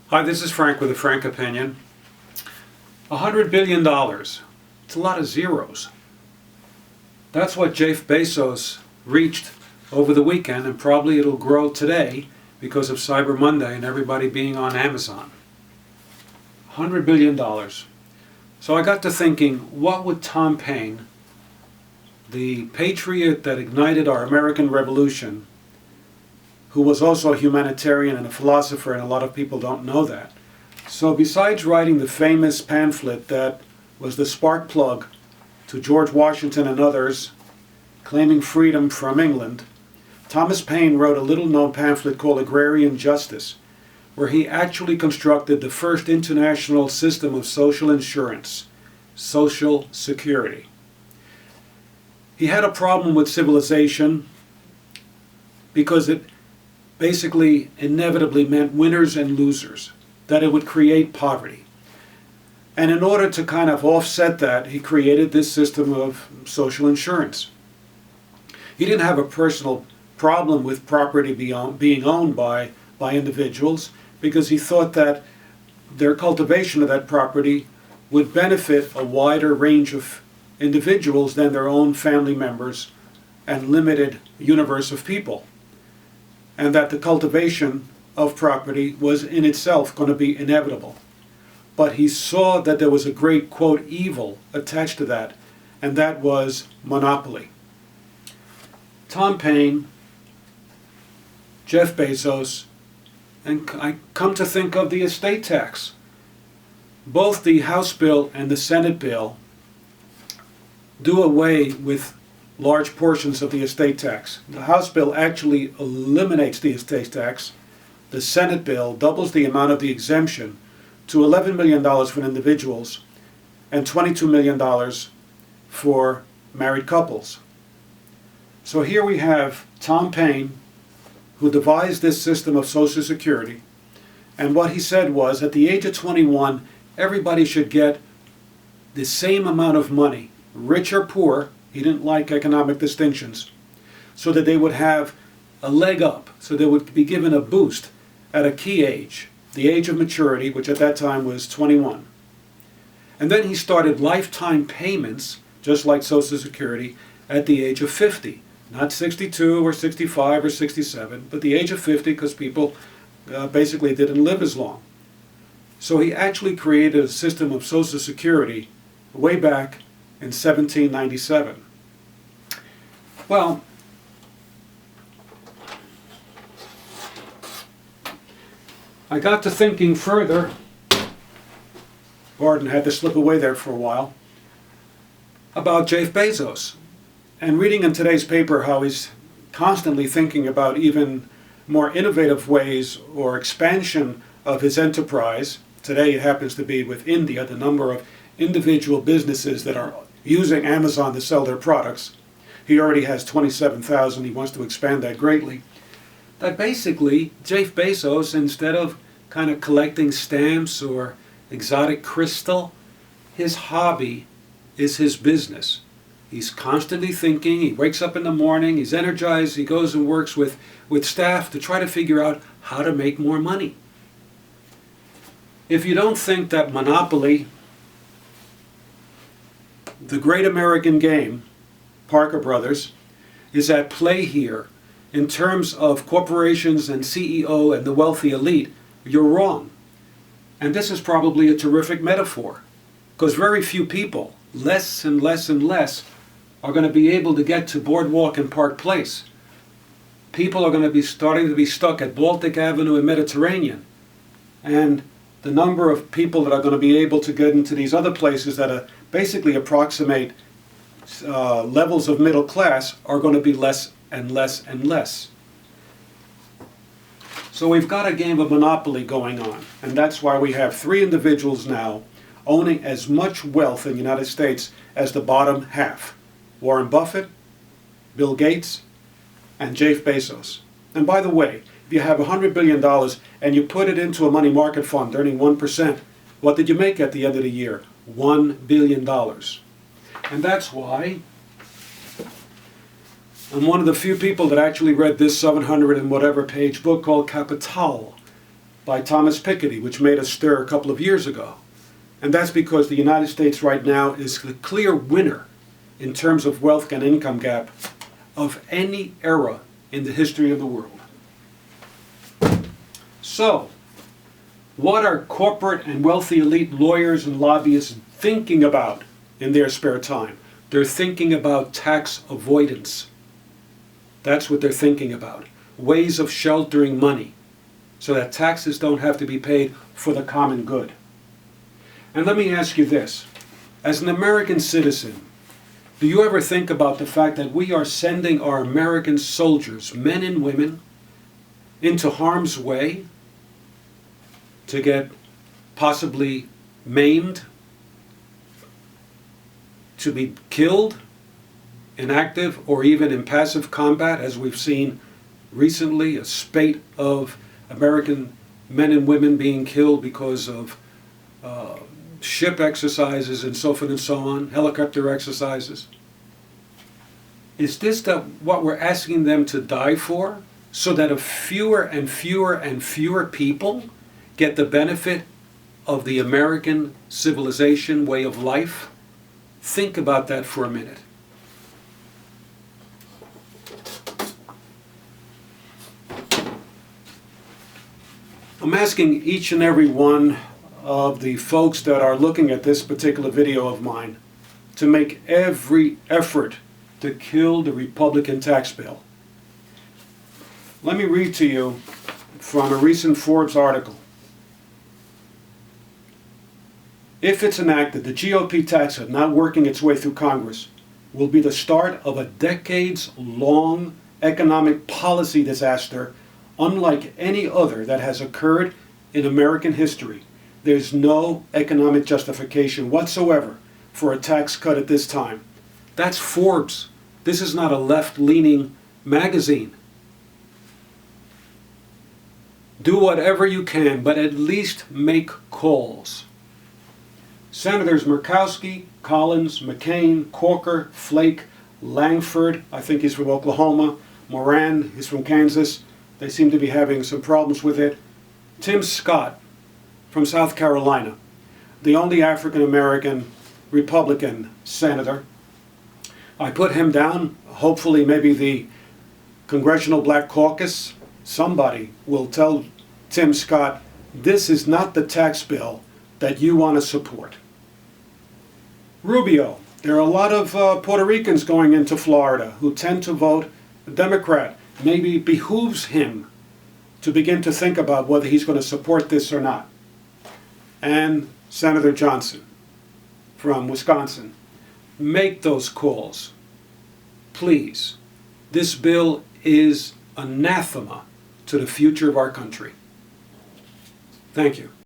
Hi, this is Frank with a frank opinion. $100 billion. It's a lot of zeros. That's what Jeff Bezos reached over the weekend, and probably it'll grow today because of Cyber Monday and everybody being on Amazon. $100 billion. So I got to thinking, what would Tom Paine, the patriot that ignited our American Revolution, who was also a humanitarian and a philosopher, and a lot of people don't know that. So besides writing the famous pamphlet that was the spark plug to George Washington and others claiming freedom from England, Thomas Paine wrote a little-known pamphlet called Agrarian Justice, where he actually constructed the first international system of social insurance, Social Security. He had a problem with civilization because it basically inevitably meant winners and losers, that it would create poverty. And in order to kind of offset that, he created this system of social insurance. He didn't have a personal problem with property being owned by individuals, because he thought that their cultivation of that property would benefit a wider range of individuals than their own family members and limited universe of people. And that the cultivation of property was in itself going to be inevitable. But he saw that there was a great, quote, evil attached to that, and that was monopoly. Tom Paine, Jeff Bezos, and I come to think of the estate tax. Both the House bill and the Senate bill do away with large portions of the estate tax. The House bill actually eliminates the estate tax. The Senate bill doubles the amount of the exemption to $11 million for individuals and $22 million for married couples. So here we have Tom Paine, who devised this system of Social Security, and what he said was, at the age of 21, everybody should get the same amount of money, rich or poor. He didn't like economic distinctions, so that they would have a leg up, so they would be given a boost at a key age, the age of maturity, which at that time was 21. And then he started lifetime payments, just like Social Security, at the age of 50. Not 62 or 65 or 67, but the age of 50, because people basically didn't live as long. So he actually created a system of Social Security way back in 1797. Well, I got to thinking further. Gordon had to slip away there for a while, about Jeff Bezos. And reading in today's paper how he's constantly thinking about even more innovative ways or expansion of his enterprise. Today it happens to be with India, the number of individual businesses that are using Amazon to sell their products. He already has 27,000. He wants to expand that greatly. That basically, Jeff Bezos, instead of kind of collecting stamps or exotic crystal, his hobby is his business. He's constantly thinking. He wakes up in the morning. He's energized. He goes and works with staff to try to figure out how to make more money. If you don't think that monopoly, the great American game, Parker Brothers, is at play here in terms of corporations and CEO and the wealthy elite, you're wrong. And this is probably a terrific metaphor, because very few people, less and less and less, are going to be able to get to Boardwalk and Park Place. People are going to be starting to be stuck at Baltic Avenue and Mediterranean. And the number of people that are going to be able to get into these other places that basically approximate levels of middle class are going to be less and less and less. So we've got a game of monopoly going on, and that's why we have three individuals now owning as much wealth in the United States as the bottom half: Warren Buffett, Bill Gates, and Jeff Bezos. And by the way, if you have $100 billion and you put it into a money market fund earning 1%, what did you make at the end of the year? $1 billion. And that's why I'm one of the few people that actually read this 700 and whatever page book called Capital. by Thomas Piketty, which made a stir a couple of years ago. And that's because the United States right now is the clear winner in terms of wealth and income gap of any era in the history of the world. So, what are corporate and wealthy elite lawyers and lobbyists thinking about in their spare time? They're thinking about tax avoidance. That's what they're thinking about. Ways of sheltering money so that taxes don't have to be paid for the common good. And let me ask you this. As an American citizen, do you ever think about the fact that we are sending our American soldiers, men and women, into harm's way to get possibly maimed, to be killed in active or even in passive combat, as we've seen recently, a spate of American men and women being killed because of ship exercises and so forth and so on, helicopter exercises. Is this what we're asking them to die for? So that if fewer and fewer and fewer people get the benefit of the American civilization way of life? Think about that for a minute. I'm asking each and every one of the folks that are looking at this particular video of mine to make every effort to kill the Republican tax bill. Let me read to you from a recent Forbes article. If it's enacted, the GOP tax cut not working its way through Congress will be the start of a decades-long economic policy disaster unlike any other that has occurred in American history. There's no economic justification whatsoever for a tax cut at this time. That's Forbes. This is not a left-leaning magazine. Do whatever you can, but at least make calls. Senators Murkowski, Collins, McCain, Corker, Flake, Langford, I think he's from Oklahoma, Moran, he's from Kansas. They seem to be having some problems with it. Tim Scott from South Carolina, the only African-American Republican senator. I put him down. Hopefully maybe the Congressional Black Caucus, somebody will tell Tim Scott, this is not the tax bill that you want to support. Rubio, there are a lot of Puerto Ricans going into Florida who tend to vote Democrat. Maybe it behooves him to begin to think about whether he's going to support this or not. And Senator Johnson from Wisconsin. Make those calls, please. This bill is anathema to the future of our country. Thank you.